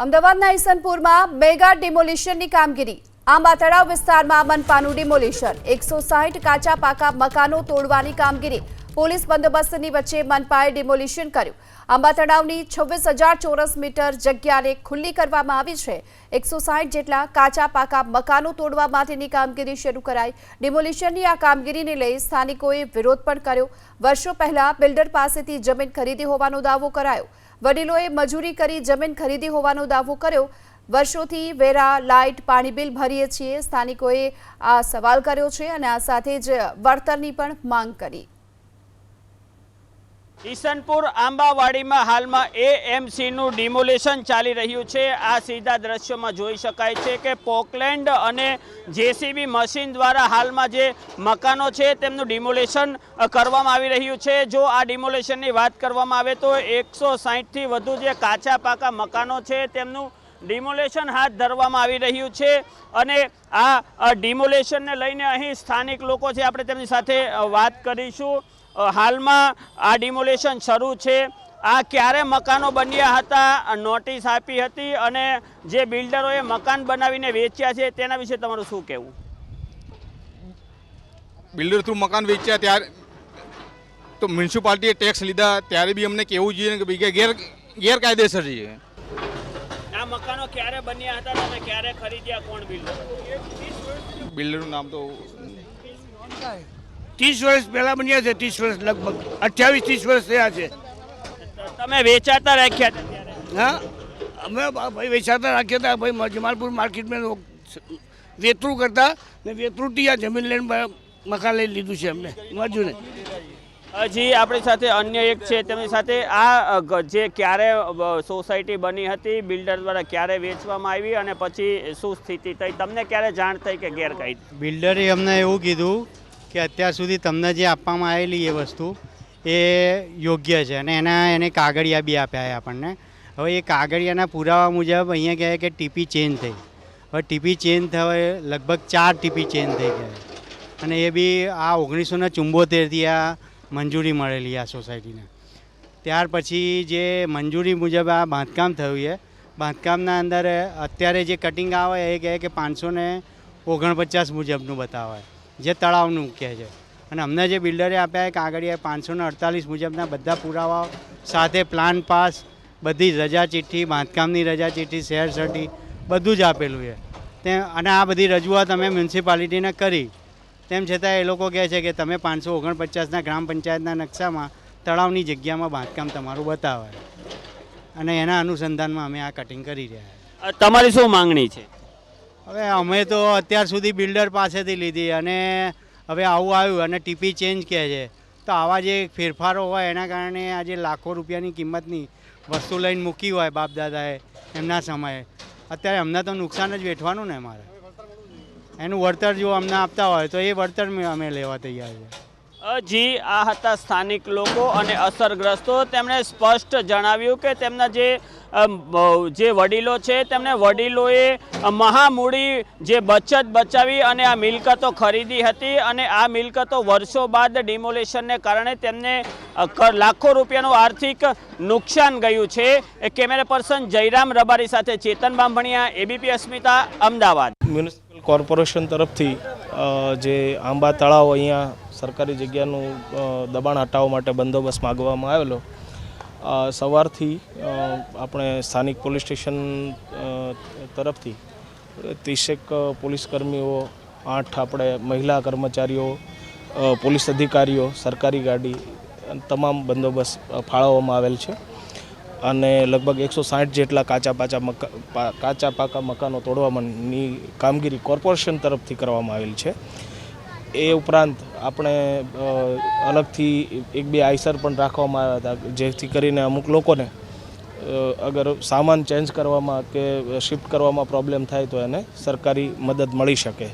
અમદાવાદના ઈસનપુરમાં મેગા ડિમોલિશનની કામગીરી। આંબા તળાવ વિસ્તારમાં મનપાનું ડિમોલિશન, 160 કાચા પાકા મકાનો તોડવાની કામગીરી। પોલીસ બંદોબસ્તની વચ્ચે મનપાએ ડિમોલિશન કર્યું। આંબા તળાવની 26,000 ચોરસ મીટર જગ્યાને ખુલ્લી કરવામાં આવી છે। 160 જેટલા કાચા પાકા મકાનો તોડવા માટેની કામગીરી શરૂ કરાઈ। ડિમોલિશનની આ કામગીરીને લઈ સ્થાનિકોએ વિરોધ પણ કર્યો। વર્ષો પહેલા બિલ્ડર પાસેથી જમીન ખરીદી હોવાનો દાવો કરાયો। વડીલોએ મજૂરી કરી જમીન ખરીદી હોવાનો દાવો કર્યો। વર્ષોથી વેરા, લાઇટ, પાણી બિલ ભરીએ છીએ। સ્થાનિકોએ આ સવાલ કર્યો છે અને આ સાથે જ વળતરની પણ માંગ કરી। ઈસનપુર આંબાવાડીમાં હાલમાં એએમસીનું ડિમોલેશન ચાલી રહ્યું છે। આ સીધા દ્રશ્યોમાં જોઈ શકાય છે કે પોકલેન્ડ અને જેસીબી મશીન દ્વારા હાલમાં જે મકાનો છે તેમનું ડિમોલેશન કરવામાં આવી રહ્યું છે। જો આ ડિમોલેશનની વાત કરવામાં આવે તો 160થી વધુ જે કાચા પાકા મકાનો છે તેમનું ડિમોલેશન હાથ ધરવામાં આવી રહ્યું છે અને આ ડિમોલેશનને લઈને અહીં સ્થાનિક લોકો છે, આપણે તેમની સાથે વાત કરીશું। હાલમાં આ ડિમોલેશન શરૂ છે। આ ક્યારે મકાનો બન્યા હતા, નોટિસ આપી હતી અને જે બિલ્ડરોએ મકાન બનાવીને વેચ્યા છે તેના વિશે તમારું શું કહેવું? બિલ્ડર થ્રુ મકાન વેચ્યા ત્યારે તો મ્યુનિસિપાલિટીએ ટેક્સ લીધા ત્યારે બી અમને કહેવું જોઈએ કે ભાઈ ગેરકાયદેસર છે। આ મકાનો ક્યારે બન્યા હતા, તમે ક્યારે ખરીદ્યા, કોણ બિલ્ડર? બિલ્ડરનું નામ તો 30 વર્ષ પહેલા બન્યા છે। 30 વર્ષ લગભગ 28-30 વર્ષ થયા છે। તમે વેચાતા રાખ્યા હતા ત્યારે? હા, અમે ભાઈ વેચાતા રાખ્યા હતા ભાઈ। જમાલપુર માર્કેટમાં વેતરું કરતા ને વેતરુંથી આ જમીન લઈને મકાન લઈ લીધું છે અમને મજૂને। હજી આપણી સાથે અન્ય એક છે, તેમની સાથે આ જે ક્યારે સોસાયટી બની હતી, બિલ્ડર દ્વારા ક્યારે વેચવામાં આવી અને પછી શું સ્થિતિ થઈ, તમને ક્યારે જાણ થઈ કે ગેરકાયદે? બિલ્ડરે અમને એવું કીધું કે અત્યાર સુધી તમને જે આપવામાં આવેલી એ વસ્તુ એ યોગ્ય છે અને એને કાગળિયા બી આપ્યા આપણને। હવે એ કાગળિયાના પુરાવા મુજબ અહીંયા કહે કે ટીપી ચેન્જ થઈ। હવે ટીપી ચેન્જ થવા લગભગ 4 ટીપી ચેન્જ થઈ ગયા અને એ બી આ 1974થી આ મંજૂરી મળેલી આ સોસાયટીને। ત્યાર પછી જે મંજૂરી મુજબ આ બાંધકામ થયું છે, બાંધકામના અંદર અત્યારે જે કટિંગ આવે એ કહે કે 549 મુજબનું બતાવે, જે તળાવનું કહે છે અને અમને જે બિલ્ડરે આપ્યા એ કાગળિયા 548 મુજબના બધા પુરાવા સાથે પ્લાન પાસ, બધી રજા ચિઠ્ઠી, બાંધકામની રજા ચિઠ્ઠી, શેર સર્ટી બધું જ આપેલું છે અને આ બધી રજૂઆત અમે મ્યુનિસિપાલિટીને કરી। તેમ છતાં એ લોકો કહે છે કે તમે 549ના ગ્રામ પંચાયતના નકશામાં તળાવની જગ્યામાં બાંધકામ તમારું બતાવે અને એના અનુસંધાનમાં અમે આ કટિંગ કરી રહ્યા। તમારી શું માંગણી છે? હવે અમે તો અત્યાર સુધી બિલ્ડર પાસેથી લીધી અને હવે આવું આવ્યું અને ટીપી ચેન્જ કહે છે, તો આવા જે ફેરફારો હોય એના કારણે આજે લાખો રૂપિયાની કિંમતની વસ્તુ લઈને મૂકી હોય બાપ દાદાએ એમના સમયે, અત્યારે અમને તો નુકસાન જ વેઠવાનું ને અમારે। એનું વળતર જો અમને આપતા હોય તો એ વળતર અમે લેવા તૈયાર છે। જી, આ હતા સ્થાનિક લોકો અને અસરગ્રસ્તો। તેમણે સ્પષ્ટ જણાવ્યું કે તેમના જે વડીલો છે તેમને વડીલોએ મહામૂડી જે બચત બચાવી અને આ મિલકતો ખરીદી હતી અને આ મિલકતો વર્ષો બાદ ડિમોલેશનને કારણે તેમને લાખો રૂપિયાનું આર્થિક નુકસાન ગયું છે। કેમેરા પર્સન જયરામ રબારી સાથે ચેતન બામભણિયા, એબીપી અસ્મિતા, અમદાવાદ। મ્યુનિસિપલ કોર્પોરેશન તરફથી જે આંબા તળાવ અહીંયા સરકારી જગ્યાનું દબાણ હટાવવા માટે બંદોબસ્ત માગવામાં આવેલો। સવારથી આપણે સ્થાનિક પોલીસ સ્ટેશન તરફથી 30 પોલીસકર્મીઓ, 8 આપણે મહિલા કર્મચારીઓ, પોલીસ અધિકારીઓ, સરકારી ગાડી તમામ બંદોબસ્ત ફાળવવામાં આવેલ છે અને લગભગ 160 જેટલા કાચા પાકા મકાનો તોડવાની કામગીરી કોર્પોરેશન તરફથી કરવામાં આવેલ છે। એ ઉપરાંત આપણે અલગથી 1-2 આઈસર પણ રાખવામાં આવ્યા હતા, જેથી કરીને અમુક લોકોને અગર સામાન ચેન્જ કરવામાં કે શિફ્ટ કરવામાં પ્રોબ્લેમ થાય તો એને સરકારી મદદ મળી શકે।